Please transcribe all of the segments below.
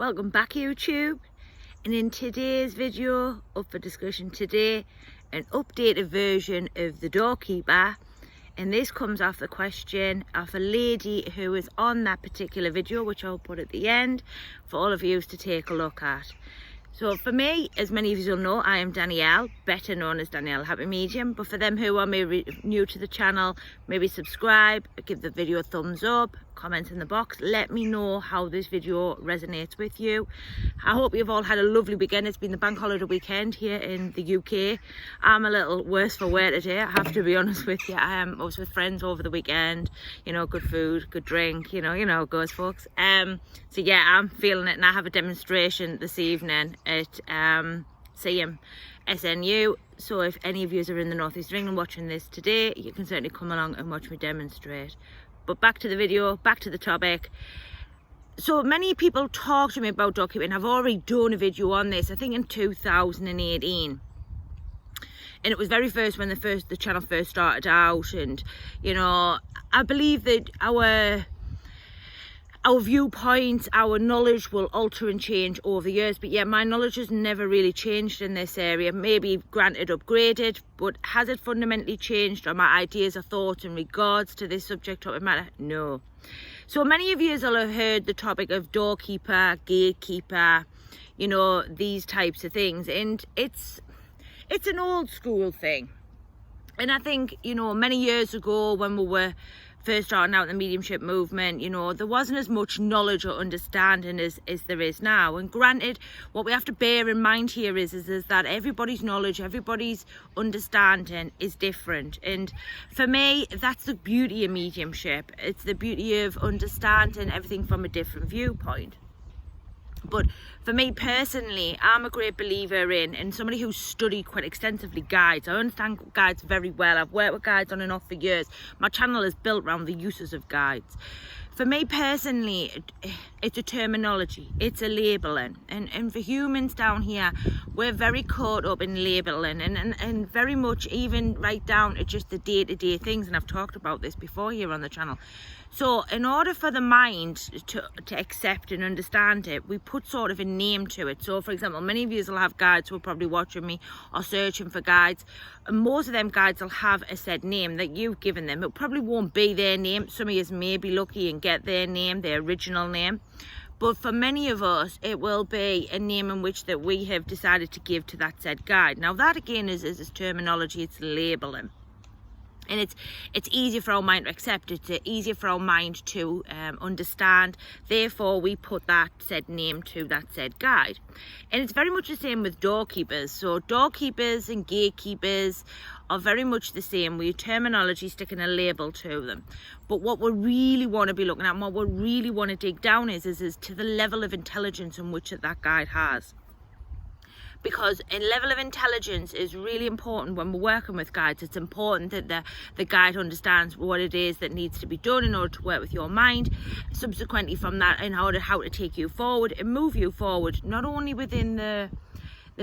Welcome back, YouTube. And in today's video, up for discussion today, an updated version of the doorkeeper. And this comes off the question of a lady who is on that particular video, which I'll put at the end for all of you to take a look at. So for me, as many of you will know, I am Danielle, better known as Danielle Happy Medium. But for them who are maybe new to the channel, maybe subscribe, give the video a thumbs up, comment in the box, let me know how this video resonates with you. I hope you've all had a lovely weekend. It's been the bank holiday weekend here in the UK. I'm a little worse for wear today, I have to be honest with you. I was with friends over the weekend, you know, good food, good drink, you know how it goes, folks. So yeah, I'm feeling it, and I have a demonstration this evening at CM SNU. So if any of you are in the northeast of England watching this today, you can certainly come along and watch me demonstrate. But back to the video, back to the topic. So many people talk to me about doorkeeping. I've already done a video on this, I think in 2018. And it was very first when the channel first started out. And, you know, I believe that our viewpoints, our knowledge will alter and change over the years. But yeah, my knowledge has never really changed in this area. Maybe granted upgraded, but has it fundamentally changed, or my ideas or thoughts in regards to this subject topic matter? No. So many of you will have heard the topic of doorkeeper, gatekeeper, you know, these types of things. And it's an old school thing. And I think, you know, many years ago when we were first starting out in the mediumship movement, you know, there wasn't as much knowledge or understanding as there is now. And granted, what we have to bear in mind here is that everybody's knowledge, everybody's understanding is different. And for me, that's the beauty of mediumship. It's the beauty of understanding everything from a different viewpoint. But for me personally, I'm a great believer in, and somebody who's studied quite extensively, guides. I understand guides very well. I've worked with guides on and off for years. My channel is built around the uses of guides. For me personally, it's a terminology, it's a labeling. And for humans down here, we're very caught up in labeling and very much even right down to just the day-to-day things. And I've talked about this before here on the channel. So in order for the mind to accept and understand it, we put sort of a name to it. So for example, many of you will have guides who are probably watching me or searching for guides. And most of them guides will have a said name that you've given them. It probably won't be their name. Some of you may be lucky and get their name, their original name. But for many of us, it will be a name in which that we have decided to give to that said guide. Now that again is terminology, it's labeling. And it's easier for our mind to accept, it's easier for our mind to understand. Therefore, we put that said name to that said guide. And it's very much the same with doorkeepers. So doorkeepers and gatekeepers are very much the same. We use terminology, sticking a label to them. But what we really want to be looking at, and what we really want to dig down is to the level of intelligence in which that guide has. Because a level of intelligence is really important when we're working with guides. It's important that the guide understands what it is that needs to be done in order to work with your mind. Subsequently from that, in order how to take you forward and move you forward, not only within the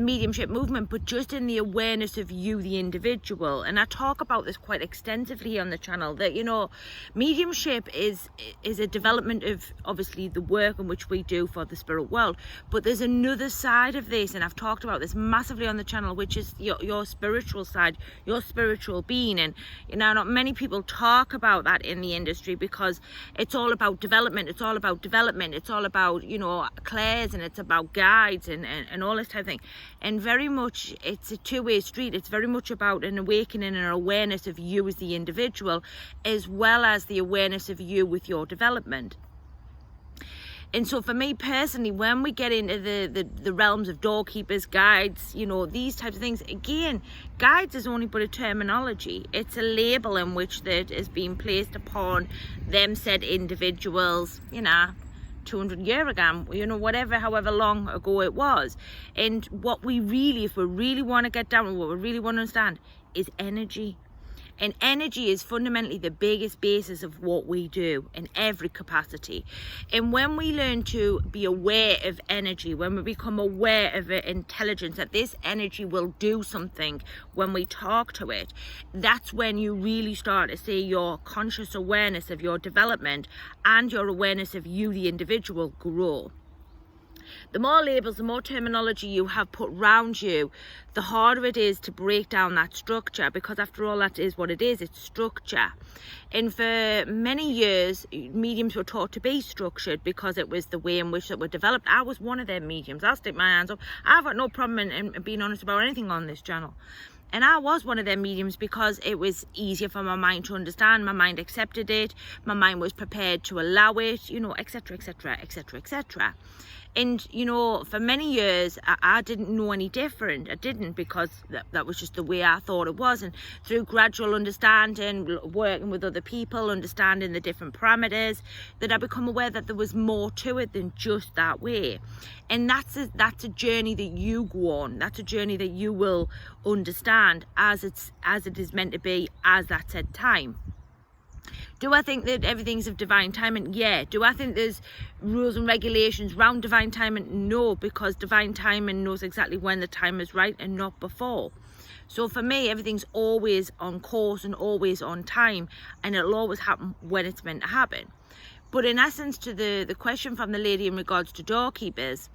mediumship movement, but just in the awareness of you, the individual. And I talk about this quite extensively on the channel, that, you know, mediumship is a development of obviously the work in which we do for the spirit world. But there's another side of this, and I've talked about this massively on the channel, which is your spiritual side, your spiritual being. And, you know, not many people talk about that in the industry, because it's all about development, it's all about development, it's all about, you know, clairs, and it's about guides and all this type of thing. And very much it's a two-way street. It's very much about an awakening and an awareness of you as the individual, as well as the awareness of you with your development. And so for me personally, when we get into the realms of doorkeepers, guides, you know, these types of things, again, guides is only but a terminology. It's a label in which that is being placed upon them said individuals, you know, 200 years ago, you know, whatever, however long ago it was. And what we really, if we really want to get down, what we really want to understand is energy. And energy is fundamentally the biggest basis of what we do in every capacity. And when we learn to be aware of energy, when we become aware of intelligence, that this energy will do something when we talk to it, that's when you really start to see your conscious awareness of your development and your awareness of you, the individual, grow. The more labels, the more terminology you have put round you, the harder it is to break down that structure, because after all, that is what it is, it's structure. And for many years, mediums were taught to be structured because it was the way in which it were developed. I was one of them mediums. I'll stick my hands up. I've got no problem in being honest about anything on this channel. And I was one of them mediums because it was easier for my mind to understand. My mind accepted it. My mind was prepared to allow it, you know, etc, etc, etc, etc. And, you know, for many years, I didn't know any different. I didn't, because that was just the way I thought it was. And through gradual understanding, working with other people, understanding the different parameters, that I become aware that there was more to it than just that way. And that's a journey that you go on. That's a journey that you will understand as it is meant to be, as that said time. Do I think that everything's of divine timing? Yeah. Do I think there's rules and regulations around divine timing? No, because divine timing knows exactly when the time is right and not before. So for me, everything's always on course and always on time, and it'll always happen when it's meant to happen. But in essence, to the question from the lady in regards to doorkeepers,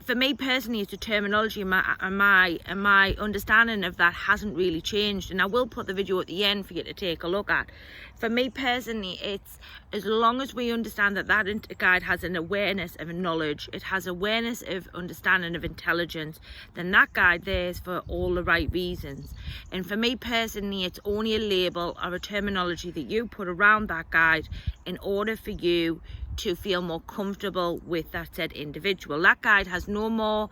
for me personally, it's a terminology, and my understanding of that hasn't really changed. And I will put the video at the end for you to take a look at. For me personally, it's as long as we understand that guide has an awareness of knowledge, it has awareness of understanding of intelligence, then that guide there is for all the right reasons. And for me personally, it's only a label or a terminology that you put around that guide in order for you to feel more comfortable with that said individual. That guide has no more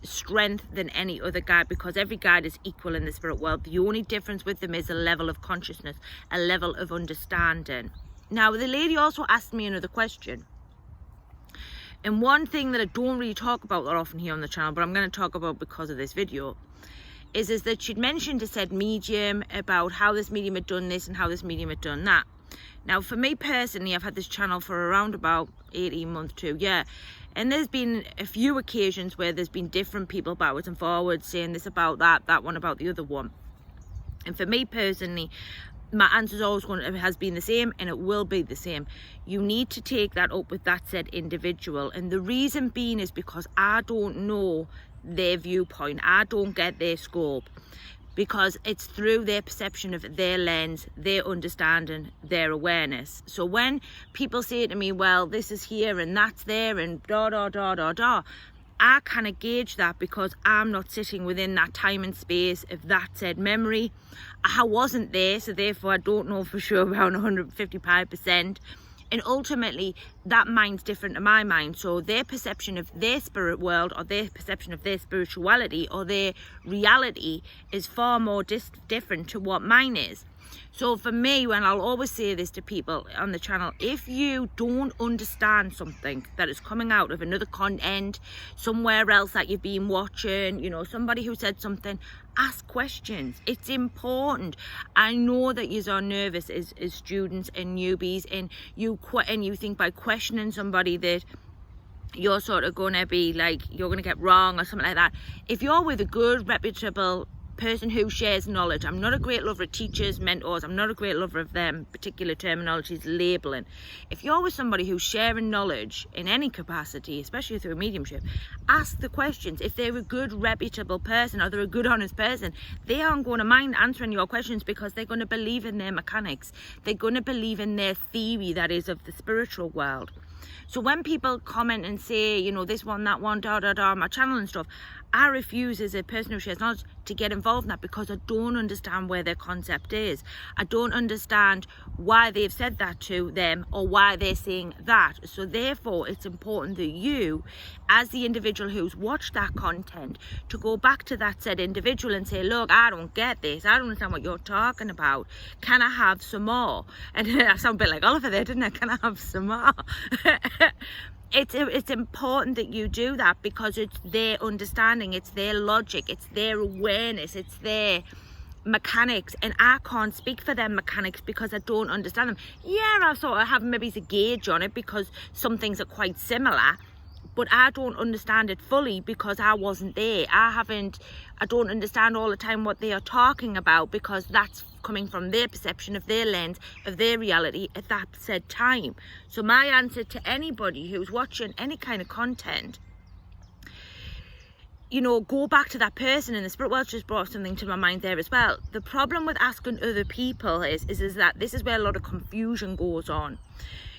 strength than any other guide, because every guide is equal in the spirit world. The only difference with them is a level of consciousness, a level of understanding. Now, the lady also asked me another question, and one thing that I don't really talk about that often here on the channel, but I'm going to talk about because of this video, is that she'd mentioned a said medium about how this medium had done this and how this medium had done that. Now, for me personally, I've had this channel for around about 18 months to a year, and there's been a few occasions where there's been different people backwards and forwards saying this about that one about the other one. And for me personally, my answer is always has been the same, and it will be the same. You need to take that up with that said individual, and the reason being is because I don't know their viewpoint. I don't get their scope, because it's through their perception of their lens, their understanding, their awareness. So when people say to me, well, this is here and that's there and da da da da da, I kind of gauge that because I'm not sitting within that time and space of that said memory. I wasn't there, so therefore I don't know for sure around 155%. And ultimately, that mind's different to my mind. So their perception of their spirit world, or their perception of their spirituality, or their reality is far more different to what mine is. So for me, when I'll always say this to people on the channel, if you don't understand something that is coming out of another content, somewhere else that you've been watching, you know, somebody who said something, ask questions. It's important. I know that you are nervous as students and newbies, and you think by questioning somebody that you're sort of going to be like, you're going to get wrong or something like that. If you're with a good, reputable person who shares knowledge. I'm not a great lover of teachers, mentors. I'm not a great lover of them particular terminologies, labeling. If you're with somebody who's sharing knowledge in any capacity, especially through mediumship, ask the questions. If they're a good, reputable person, or they're a good, honest person, they aren't going to mind answering your questions, because they're going to believe in their mechanics. They're going to believe in their theory, that is, of the spiritual world. So when people comment and say, you know, this one, that one, da da da, my channel and stuff, I refuse, as a person who shares knowledge, to get involved in that, because I don't understand where their concept is. I don't understand why they've said that to them, or why they're saying that. So therefore, it's important that you, as the individual who's watched that content, to go back to that said individual and say, look, I don't get this. I don't understand what you're talking about. Can I have some more? And I sound a bit like Oliver there, didn't I? Can I have some more? It's important that you do that, because it's their understanding, it's their logic, it's their awareness, it's their mechanics, and I can't speak for them mechanics because I don't understand them. Yeah, I sort of have maybe a gauge on it, because some things are quite similar, but I don't understand it fully because I wasn't there. I don't understand all the time what they are talking about, because that's coming from their perception of their lens, of their reality at that said time. So my answer to anybody who's watching any kind of content, you know, go back to that person. And the spirit world just brought something to my mind there as well. The problem with asking other people is that this is where a lot of confusion goes on.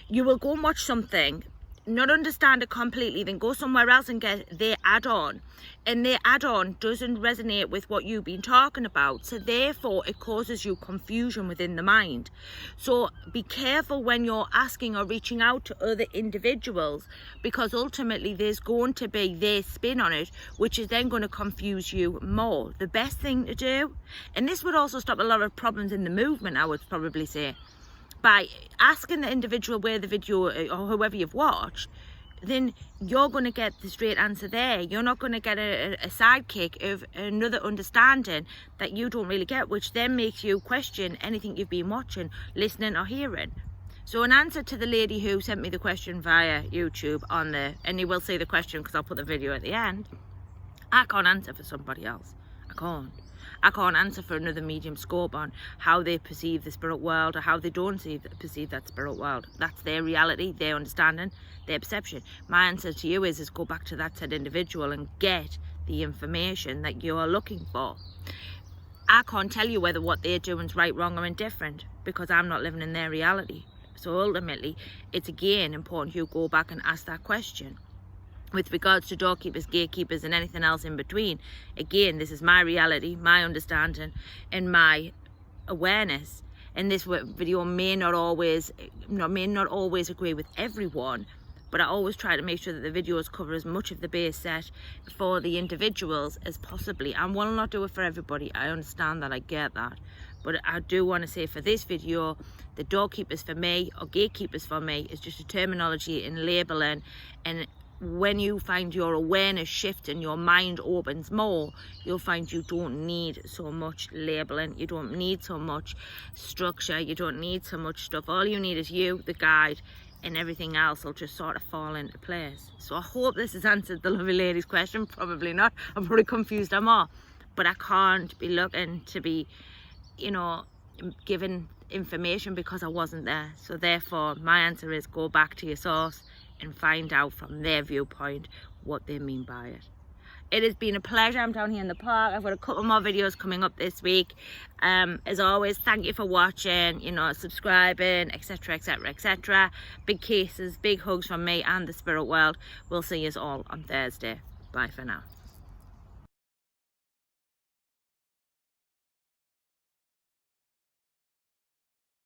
You will go and watch something, not understand it completely, then go somewhere else and get their add-on, and their add-on doesn't resonate with what you've been talking about, so therefore it causes you confusion within the mind. So be careful when you're asking or reaching out to other individuals, because ultimately there's going to be their spin on it, which is then going to confuse you more. The best thing to do, and this would also stop a lot of problems in the movement, I would probably say, by asking the individual where the video, or whoever you've watched, then you're going to get the straight answer there. You're not going to get a sidekick of another understanding that you don't really get, which then makes you question anything you've been watching, listening or hearing. So in answer to the lady who sent me the question via YouTube and you will see the question because I'll put the video at the end, I can't answer for somebody else. I can't answer for another medium scope on how they perceive the spirit world or how they don't perceive that spirit world. That's their reality, their understanding, their perception. My answer to you is go back to that said individual and get the information that you're looking for. I can't tell you whether what they're doing is right, wrong or indifferent, because I'm not living in their reality. So ultimately, it's again important you go back and ask that question. With regards to doorkeepers, gatekeepers and anything else in between, again, this is my reality, my understanding and my awareness. And this video may not always agree with everyone, but I always try to make sure that the videos cover as much of the base set for the individuals as possibly. I will not do it for everybody. I understand that, I get that. But I do want to say for this video, the doorkeepers for me, or gatekeepers for me, is just a terminology and labeling. And when you find your awareness shift and your mind opens more, you'll find you don't need so much labeling, you don't need so much structure, you don't need so much stuff. All you need is you, the guide, and everything else will just sort of fall into place. So I hope this has answered the lovely lady's question. Probably not. I'm probably confused her more. But I can't be looking to be, you know, given information because I wasn't there. So therefore my answer is go back to your source and find out from their viewpoint what they mean by it. It has been a pleasure. I'm down here in the park. I've got a couple more videos coming up this week. As always, thank you for watching, you know, subscribing, etc, etc, etc. Big kisses, big hugs from me and the spirit world. We'll see you all on Thursday. Bye for now.